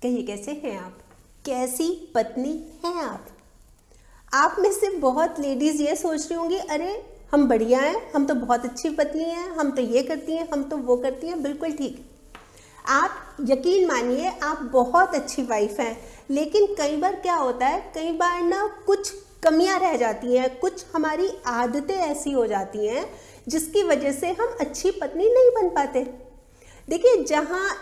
कहिए कैसे हैं आप, कैसी पत्नी हैं आप। आप में से बहुत लेडीज़ ये सोच रही होंगी, अरे हम बढ़िया हैं, हम तो बहुत अच्छी पत्नी हैं, हम तो ये करती हैं, हम तो वो करती हैं। बिल्कुल ठीक। आप यकीन मानिए आप बहुत अच्छी वाइफ हैं, लेकिन कई बार क्या होता है, कई बार ना कुछ कमियां रह जाती हैं, कुछ हमारी आदतें ऐसी हो जाती हैं जिसकी वजह से हम अच्छी पत्नी नहीं बन पाते। देखिए, जहाँ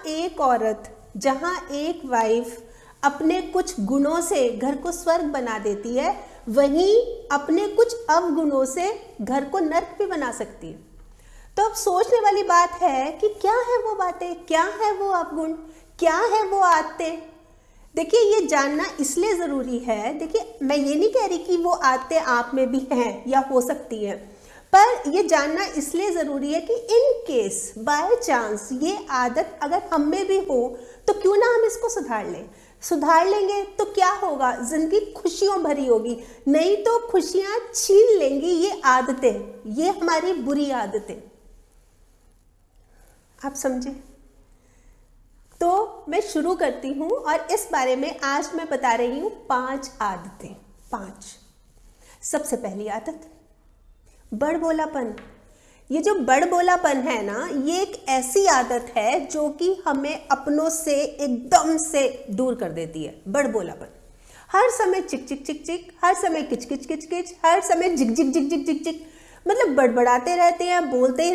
एक वाइफ अपने कुछ गुणों से घर को स्वर्ग बना देती है, वहीं अपने कुछ अवगुणों से घर को नर्क भी बना सकती है। तो अब सोचने वाली बात है कि क्या है वो बातें, क्या है वो अवगुण, क्या है वो आदतें। देखिए, ये जानना इसलिए ज़रूरी है। देखिए, मैं ये नहीं कह रही कि वो आदतें आप में भी हैं या हो सकती हैं, पर ये जानना इसलिए ज़रूरी है कि इन केस बाय चांस ये आदत अगर हम में भी हो तो क्यों ना हम इसको सुधार लेंगे तो क्या होगा, ज़िंदगी खुशियों भरी होगी। नहीं तो खुशियाँ छीन लेंगी ये आदतें, ये हमारी बुरी आदतें। आप समझे? तो मैं शुरू करती हूँ और इस बारे में आज मैं बता रही हूँ 5 आदतें। 5। सबसे पहली आदत, बड़बोलापन। ये जो बड़बोलापन है ना, ये एक ऐसी आदत है जो कि हमें अपनों से एकदम से दूर कर देती है। बड़बोलापन, हर समय चिक चिक चिक चिक, हर समय किच किच किच किच, हर समय झिक झिक झिक झिक झिक झिक, मतलब बड़बड़ाते रहते हैं, बोलते ही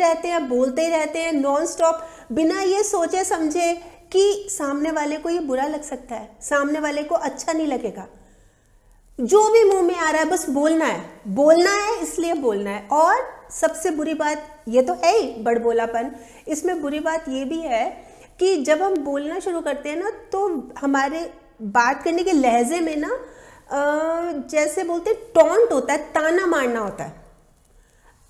रहते हैं नॉन स्टॉप, बिना ये सोचे समझे कि सामने वाले को ये बुरा लग सकता है, सामने वाले को अच्छा नहीं लगेगा। जो भी मुंह में आ रहा है बस बोलना है इसलिए बोलना है। और सबसे बुरी बात ये तो है ही बड़बोलापन, इसमें बुरी बात ये भी है कि जब हम बोलना शुरू करते हैं ना, तो हमारे बात करने के लहजे में ना जैसे बोलते हैं टॉन्ट होता है, ताना मारना होता है।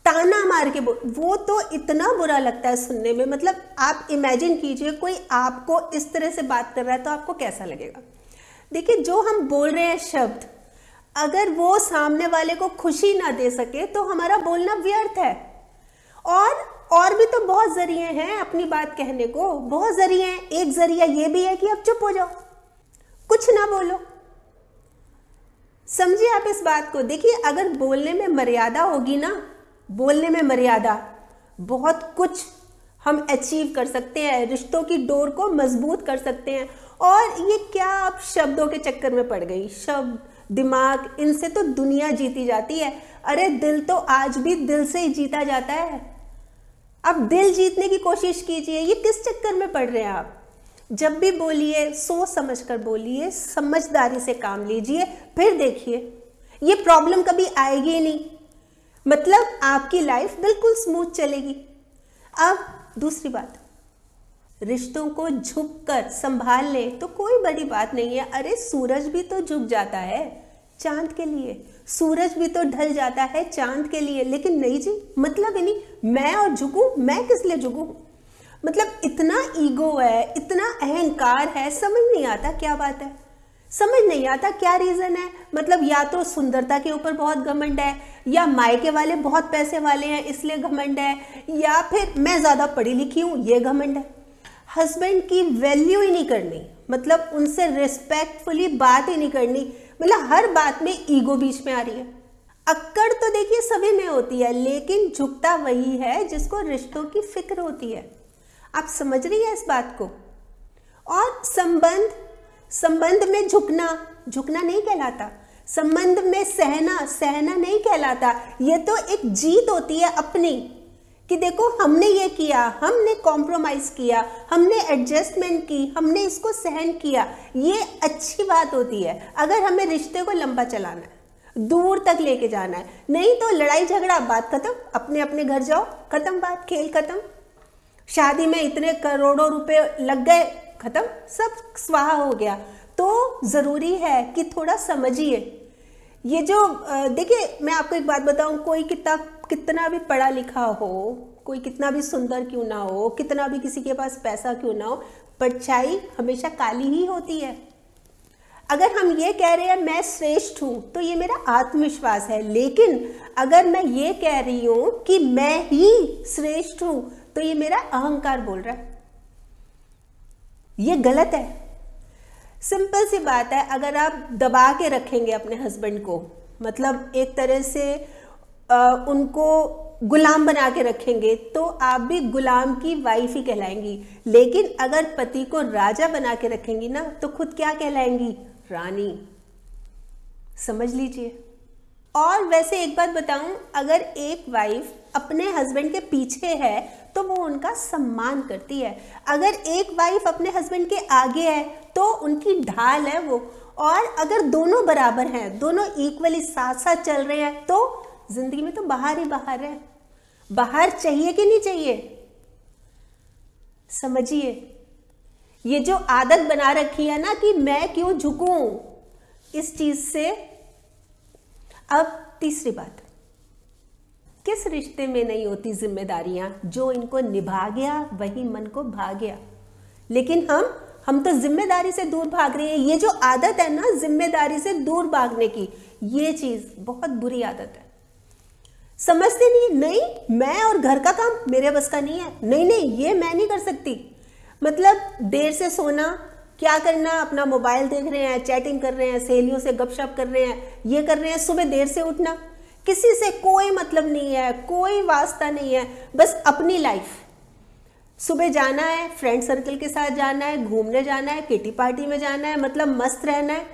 ताना मार के वो तो इतना बुरा लगता है सुनने में। मतलब आप इमेजिन कीजिए कोई आपको इस तरह से बात कर रहा है तो आपको कैसा लगेगा। देखिए, जो हम बोल रहे हैं शब्द, अगर वो सामने वाले को खुशी ना दे सके तो हमारा बोलना व्यर्थ है। और भी तो बहुत जरिए हैं अपनी बात कहने को, बहुत जरिए हैं। एक जरिया ये भी है कि अब चुप हो जाओ, कुछ ना बोलो। समझिए आप इस बात को। देखिए, अगर बोलने में मर्यादा होगी ना, बोलने में मर्यादा, बहुत कुछ हम अचीव कर सकते हैं, रिश्तों की डोर को मजबूत कर सकते हैं। और ये क्या आप शब्दों के चक्कर में पड़ गई, शब्द, दिमाग, इनसे तो दुनिया जीती जाती है। अरे दिल तो आज भी दिल से ही जीता जाता है। अब दिल जीतने की कोशिश कीजिए, ये किस चक्कर में पड़ रहे हैं आप। जब भी बोलिए सोच समझ कर बोलिए, समझदारी से काम लीजिए, फिर देखिए ये प्रॉब्लम कभी आएगी ही नहीं। मतलब आपकी लाइफ बिल्कुल स्मूथ चलेगी। अब दूसरी बात, रिश्तों को झुककर संभाल ले तो कोई बड़ी बात नहीं है। अरे सूरज भी तो झुक जाता है चांद के लिए, सूरज भी तो ढल जाता है चांद के लिए। लेकिन नहीं जी, मतलब ही नहीं, मैं और झुकूं, मैं किस लिए झुकूं। मतलब इतना ईगो है, इतना अहंकार है, समझ नहीं आता क्या बात है, समझ नहीं आता क्या रीज़न है। मतलब या तो सुंदरता के ऊपर बहुत घमंड है, या मायके वाले बहुत पैसे वाले हैं इसलिए घमंड है, या फिर मैं ज़्यादा पढ़ी लिखी हूँ ये घमंड है। हस्बैंड की वैल्यू ही नहीं करनी, मतलब उनसे रिस्पेक्टफुली बात ही नहीं करनी, मतलब हर बात में ईगो बीच में आ रही है। अक्कड़ तो देखिए सभी में होती है, लेकिन झुकता वही है जिसको रिश्तों की फिक्र होती है। आप समझ रही है इस बात को। और संबंध में झुकना नहीं कहलाता, संबंध में सहना नहीं कहलाता। ये तो एक जीत होती है अपनी, कि देखो हमने ये किया, हमने कॉम्प्रोमाइज किया, हमने एडजस्टमेंट की, हमने इसको सहन किया, ये अच्छी बात होती है। अगर हमें रिश्ते को लंबा चलाना है, दूर तक लेके जाना है, नहीं तो लड़ाई झगड़ा, बात खत्म, अपने अपने घर जाओ, खत्म बात, खेल खत्म। शादी में इतने करोड़ों रुपए लग गए, खत्म, सब स्वाहा हो गया। तो ज़रूरी है कि थोड़ा समझिए। ये जो देखिए, मैं आपको एक बात बताऊं, कोई कितना भी पढ़ा लिखा हो, कोई कितना भी सुंदर क्यों ना हो, कितना भी किसी के पास पैसा क्यों ना हो, परछाई हमेशा काली ही होती है। अगर हम ये कह रहे हैं मैं श्रेष्ठ हूं, तो ये मेरा आत्मविश्वास है। लेकिन अगर मैं ये कह रही हूं कि मैं ही श्रेष्ठ हूं, तो ये मेरा अहंकार बोल रहा है। ये गलत है। सिंपल सी बात है, अगर आप दबा के रखेंगे अपने हस्बैंड को, मतलब एक तरह से उनको गुलाम बना के रखेंगे, तो आप भी गुलाम की वाइफ ही कहलाएंगी। लेकिन अगर पति को राजा बना के रखेंगी ना, तो खुद क्या कहलाएंगी? रानी। समझ लीजिए। और वैसे एक बात बताऊं, अगर एक वाइफ अपने हस्बैंड के पीछे है तो वो उनका सम्मान करती है। अगर एक वाइफ अपने हस्बैंड के आगे है तो उनकी ढाल है वो। और अगर दोनों बराबर हैं, दोनों इक्वली साथ साथ चल रहे हैं, तो जिंदगी में तो बाहर ही बाहर है। बाहर चाहिए कि नहीं चाहिए? समझिए, ये जो आदत बना रखी है ना कि मैं क्यों झुकूं, इस चीज से। अब तीसरी बात, किस रिश्ते में नहीं होती जिम्मेदारियां? जो इनको निभा गया वही मन को भा गया। लेकिन हम तो जिम्मेदारी से दूर भाग रहे हैं। ये जो आदत है ना जिम्मेदारी से दूर भागने की, ये चीज बहुत बुरी आदत है। समझते नहीं, मैं और घर का काम मेरे बस का नहीं है, नहीं ये मैं नहीं कर सकती। मतलब देर से सोना, क्या करना, अपना मोबाइल देख रहे हैं, चैटिंग कर रहे हैं, सहेलियों से गपशप कर रहे हैं, ये कर रहे हैं। सुबह देर से उठना, किसी से कोई मतलब नहीं है, कोई वास्ता नहीं है, बस अपनी लाइफ। सुबह जाना है, फ्रेंड सर्कल के साथ जाना है, घूमने जाना है, किटी पार्टी में जाना है, मतलब मस्त रहना है।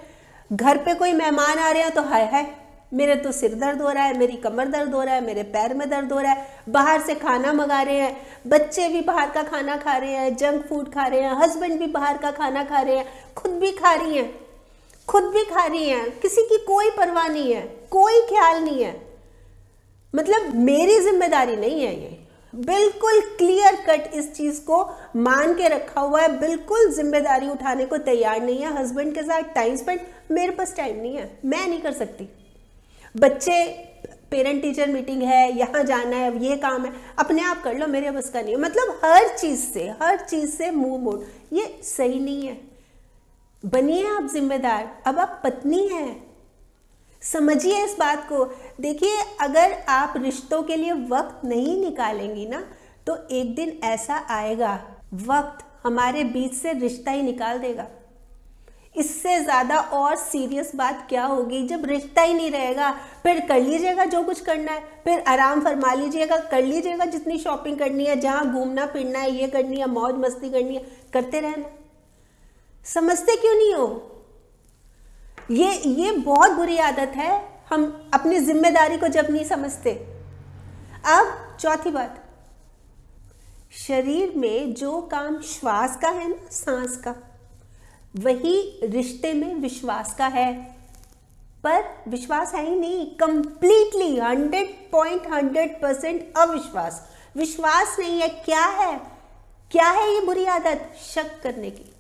घर पे कोई मेहमान आ रहे हैं तो हाय हाय, मेरे तो सिर दर्द हो रहा है, मेरी कमर दर्द हो रहा है, मेरे पैर में दर्द हो रहा है। बाहर से खाना मंगा रहे हैं, बच्चे भी बाहर का खाना खा रहे हैं, जंक फूड खा रहे हैं, हस्बैंड भी बाहर का खाना खा रहे हैं, खुद भी खा रही हैं, किसी की कोई परवाह नहीं है, कोई ख्याल नहीं है। मतलब मेरी जिम्मेदारी नहीं है ये। बिल्कुल क्लियर कट इस चीज को मान के रखा हुआ है, बिल्कुल जिम्मेदारी उठाने को तैयार नहीं है। हस्बैंड के साथ टाइम स्पेंड, मेरे पास टाइम नहीं है, मैं नहीं कर सकती। बच्चे, पेरेंट टीचर मीटिंग है, यहाँ जाना है, ये काम है, अपने आप कर लो, मेरे बस का नहीं है। मतलब हर चीज से मुंह मोड़, ये सही नहीं है। बनिए आप जिम्मेदार, अब आप पत्नी हैं, समझिए इस बात को। देखिए, अगर आप रिश्तों के लिए वक्त नहीं निकालेंगी ना, तो एक दिन ऐसा आएगा, वक्त हमारे बीच से रिश्ता ही निकाल देगा। इससे ज्यादा और सीरियस बात क्या होगी? जब रिश्ता ही नहीं रहेगा, फिर कर लीजिएगा जो कुछ करना है, फिर आराम फरमा लीजिएगा, कर लीजिएगा जितनी शॉपिंग करनी है, जहां घूमना फिरना है, ये करनी है, मौज मस्ती करनी है, करते रहना। समझते क्यों नहीं हो? ये बहुत बुरी आदत है, हम अपनी जिम्मेदारी को जब नहीं समझते। अब चौथी बात, शरीर में जो काम श्वास का है ना, सांस का, वही रिश्ते में विश्वास का है। पर विश्वास है ही नहीं, कंप्लीटली 100% अविश्वास, विश्वास नहीं है। क्या है ये बुरी आदत? शक करने की।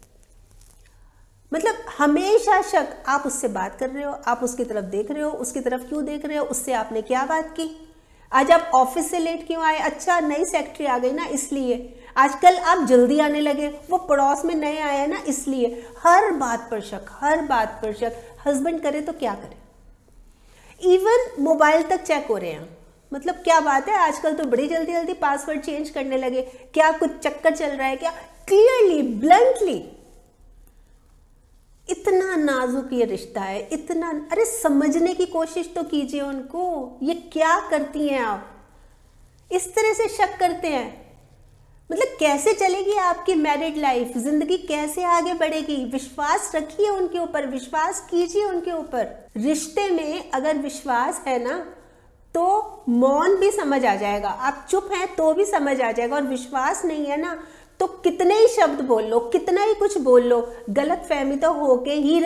मतलब हमेशा शक। आप उससे बात कर रहे हो, आप उसकी तरफ देख रहे हो, उसकी तरफ क्यों देख रहे हो, उससे आपने क्या बात की, आज आप ऑफिस से लेट क्यों आए, अच्छा नई सेक्रेटरी आ गई ना इसलिए, आजकल आप जल्दी आने लगे, वो पड़ोस में नए आए हैं ना इसलिए। हर बात पर शक। हस्बैंड करे तो क्या करे, इवन मोबाइल तक चेक हो रहे हैं। मतलब क्या बात है, आजकल तो बड़ी जल्दी जल्दी पासवर्ड चेंज करने लगे, क्या कुछ चक्कर चल रहा है क्या? Clearly, bluntly. इतना नाजुक ये रिश्ता है, इतना, अरे समझने की कोशिश तो कीजिए उनको, ये क्या करती हैं आप, इस तरह से शक करते हैं। मतलब कैसे चलेगी आपकी मैरिड लाइफ, जिंदगी कैसे आगे बढ़ेगी? विश्वास रखिए उनके ऊपर, विश्वास कीजिए उनके ऊपर। रिश्ते में अगर विश्वास है ना, तो मौन भी समझ आ जाएगा, आप चुप हैं तो भी समझ आ जाएगा। और विश्वास नहीं है ना, तो कितने ही शब्द बोल लो, कितना ही कुछ बोल लो, गलत फहमी तो होके ही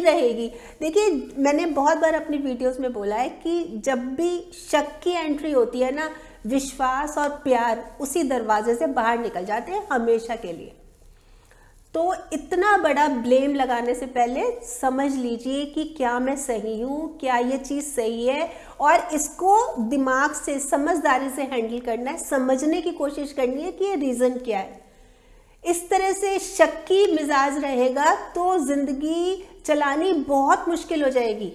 रहेगी। देखिए, मैंने बहुत बार अपनी वीडियोस में बोला है कि जब भी शक की एंट्री होती है ना, विश्वास और प्यार उसी दरवाजे से बाहर निकल जाते हैं हमेशा के लिए। तो इतना बड़ा ब्लेम लगाने से पहले समझ लीजिए कि क्या मैं सही हूँ, क्या ये चीज़ सही है, और इसको दिमाग से, समझदारी से हैंडल करना है, समझने की कोशिश करनी है कि ये रीज़न क्या है। इस तरह से शक्की मिजाज रहेगा तो जिंदगी चलानी बहुत मुश्किल हो जाएगी।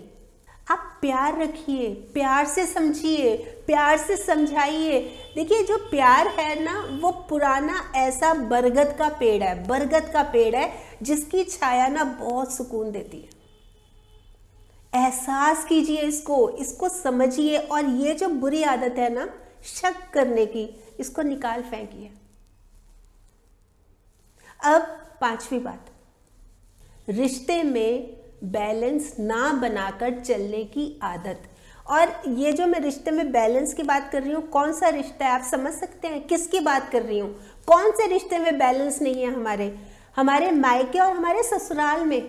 आप प्यार रखिए, प्यार से समझिए, प्यार से समझाइए। देखिए जो प्यार है ना, वो पुराना ऐसा बरगद का पेड़ है, बरगद का पेड़ है जिसकी छाया ना बहुत सुकून देती है। एहसास कीजिए इसको, इसको समझिए, और ये जो बुरी आदत है ना शक करने की, इसको निकाल फेंकिए। अब पांचवी बात, रिश्ते में बैलेंस ना बनाकर चलने की आदत। और ये जो मैं रिश्ते में बैलेंस की बात कर रही हूँ, कौन सा रिश्ता है आप समझ सकते हैं किसकी बात कर रही हूँ? कौन से रिश्ते में बैलेंस नहीं है? हमारे मायके और हमारे ससुराल में।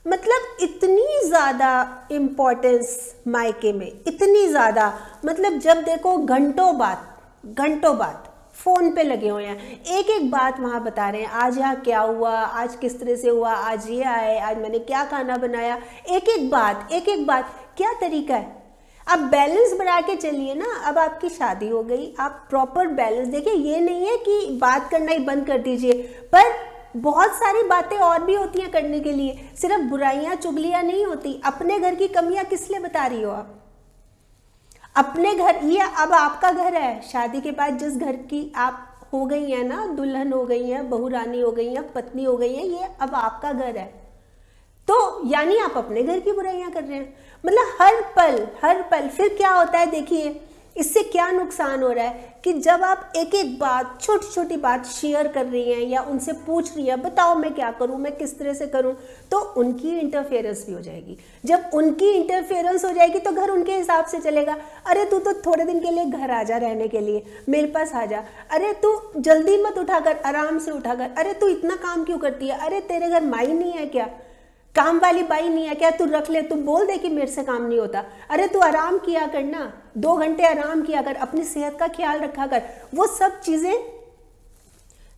मतलब इतनी ज़्यादा इम्पोर्टेंस मायके में, इतनी ज़्यादा, मतलब जब देखो घंटों बात फ़ोन पे लगे हुए हैं, एक एक बात वहाँ बता रहे हैं, आज यहाँ क्या हुआ, आज किस तरह से हुआ, आज ये आए, आज मैंने क्या खाना बनाया, एक एक बात। क्या तरीका है? आप बैलेंस बना के चलिए ना। अब आपकी शादी हो गई, आप प्रॉपर बैलेंस देखिए। ये नहीं है कि बात करना ही बंद कर दीजिए, पर बहुत सारी बातें और भी होती हैं करने के लिए, सिर्फ बुराइयां चुगलियां नहीं होती। अपने घर की कमियां किस लिए बता रही हो आप? अपने घर, ये अब आपका घर है। शादी के बाद जिस घर की आप हो गई हैं ना, दुल्हन हो गई हैं, बहू रानी हो गई हैं, पत्नी हो गई हैं, ये अब आपका घर है। तो यानी आप अपने घर की बुराइयां कर रहे हैं। मतलब हर पल फिर क्या होता है देखिए, इससे क्या नुकसान हो रहा है कि जब आप एक एक बात, छोटी छोटी बात शेयर कर रही हैं या उनसे पूछ रही हैं, बताओ मैं क्या करूं, मैं किस तरह से करूं, तो उनकी इंटरफेरेंस भी हो जाएगी। जब उनकी इंटरफेरेंस हो जाएगी तो घर उनके हिसाब से चलेगा। अरे तू तो थोड़े दिन के लिए घर आ जा, रहने के लिए मेरे पास आ जा। अरे तू जल्दी मत उठा कर, आराम से उठा कर। अरे तू इतना काम क्यों करती है? अरे तेरे घर माई नहीं है क्या? काम वाली बाई नहीं है क्या? तू रख ले, तू बोल दे कि मेरे से काम नहीं होता। अरे तू आराम किया कर ना, 2 घंटे आराम किया कर, अपनी सेहत का ख्याल रखा कर। वो सब चीजें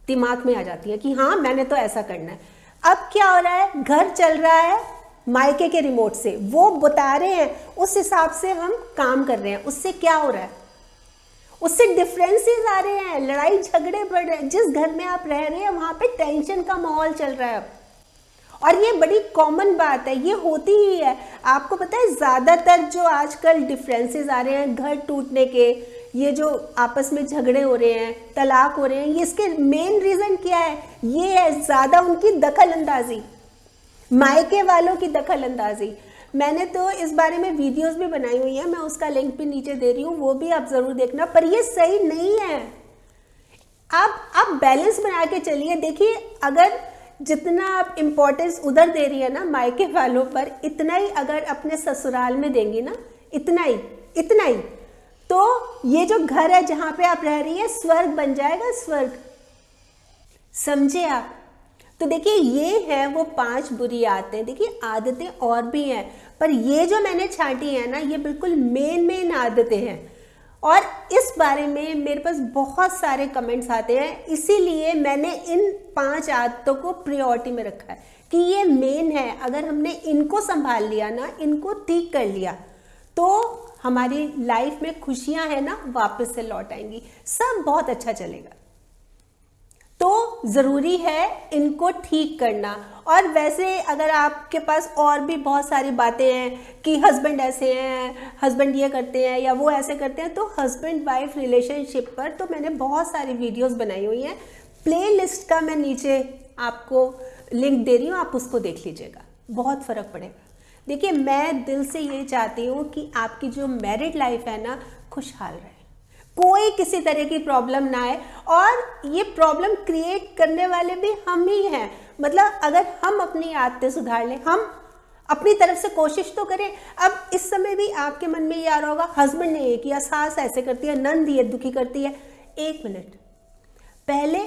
दिमाग में आ जाती है कि हाँ मैंने तो ऐसा करना है। अब क्या हो रहा है, घर चल रहा है मायके के रिमोट से, वो बता रहे हैं, उस हिसाब से हम काम कर रहे हैं। उससे क्या हो रहा है? उससे डिफरेंसेस आ रहे हैं, लड़ाई झगड़े बढ़ रहे हैं। जिस घर में आप रह रहे हैं वहां पे टेंशन का माहौल चल रहा है अब। और ये बड़ी कॉमन बात है, ये होती ही है। आपको पता है ज़्यादातर जो आजकल डिफरेंसेस आ रहे हैं घर टूटने के, ये जो आपस में झगड़े हो रहे हैं, तलाक हो रहे हैं, ये इसके मेन रीज़न क्या है? ये है ज़्यादा उनकी दखल अंदाजी, मायके वालों की दखल अंदाजी। मैंने तो इस बारे में वीडियोस भी बनाई हुई है, मैं उसका लिंक भी नीचे दे रही हूँ, वो भी आप ज़रूर देखना। पर ये सही नहीं है। आप बैलेंस बना के चलिए। देखिए अगर जितना आप इम्पोर्टेंस उधर दे रही है ना मायके वालों पर, इतना ही अगर अपने ससुराल में देंगी ना, इतना ही, तो ये जो घर है जहां पे आप रह रही है, स्वर्ग बन जाएगा, स्वर्ग। समझे आप? तो देखिए ये है वो 5 बुरी आदतें। देखिए आदतें और भी हैं, पर ये जो मैंने छांटी है ना, ये बिल्कुल मेन आदतें हैं। और इस बारे में मेरे पास बहुत सारे कमेंट्स आते हैं, इसीलिए मैंने इन 5 आदतों को प्रायोरिटी में रखा है कि ये मेन है। अगर हमने इनको संभाल लिया ना, इनको ठीक कर लिया, तो हमारी लाइफ में खुशियां है ना वापस से लौट आएंगी, सब बहुत अच्छा चलेगा। तो ज़रूरी है इनको ठीक करना। और वैसे अगर आपके पास और भी बहुत सारी बातें हैं कि हस्बैंड ऐसे हैं, हस्बैंड ये करते हैं या वो ऐसे करते हैं, तो हस्बैंड वाइफ रिलेशनशिप पर तो मैंने बहुत सारी वीडियोस बनाई हुई हैं। प्लेलिस्ट का मैं नीचे आपको लिंक दे रही हूँ, आप उसको देख लीजिएगा, बहुत फ़र्क पड़ेगा। देखिए मैं दिल से ये चाहती हूँ कि आपकी जो मैरिड लाइफ है ना खुशहाल रहे, कोई किसी तरह की प्रॉब्लम ना आए। और ये प्रॉब्लम क्रिएट करने वाले भी हम ही हैं। मतलब अगर हम अपनी आदतें सुधार लें, हम अपनी तरफ से कोशिश तो करें। अब इस समय भी आपके मन में ये आ रहा होगा, हस्बैंड ने ये किया, सास ऐसे करती है, नंद ये दुखी करती है। 1 मिनट, पहले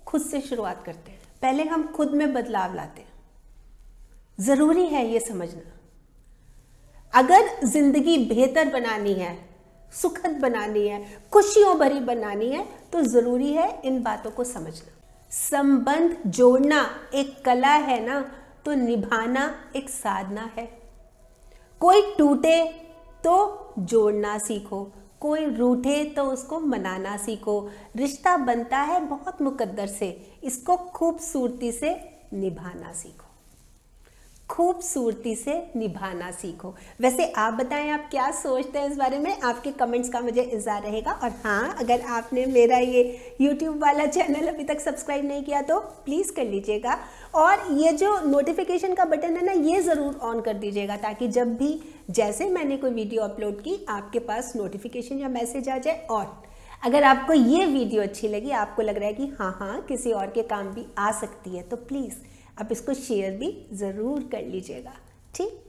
खुद से शुरुआत करते हैं, पहले हम खुद में बदलाव लाते हैं। ज़रूरी है ये समझना। अगर जिंदगी बेहतर बनानी है, सुखद बनानी है, खुशियों भरी बनानी है, तो ज़रूरी है इन बातों को समझना। संबंध जोड़ना एक कला है ना, तो निभाना एक साधना है। कोई टूटे तो जोड़ना सीखो, कोई रूठे तो उसको मनाना सीखो। रिश्ता बनता है बहुत मुकद्दर से, इसको खूबसूरती से निभाना सीखो। खूबसूरती से निभाना सीखो। वैसे आप बताएं, आप क्या सोचते हैं इस बारे में? आपके कमेंट्स का मुझे इंतज़ार रहेगा। और हाँ, अगर आपने मेरा ये YouTube वाला चैनल अभी तक सब्सक्राइब नहीं किया तो प्लीज़ कर लीजिएगा, और ये जो नोटिफिकेशन का बटन है ना, ये ज़रूर ऑन कर दीजिएगा, ताकि जब भी जैसे मैंने कोई वीडियो अपलोड की आपके पास नोटिफिकेशन या मैसेज आ जाए। और अगर आपको ये वीडियो अच्छी लगी, आपको लग रहा है कि हाँ किसी और के काम भी आ सकती है, तो प्लीज़ आप इसको शेयर भी ज़रूर कर लीजिएगा। ठीक।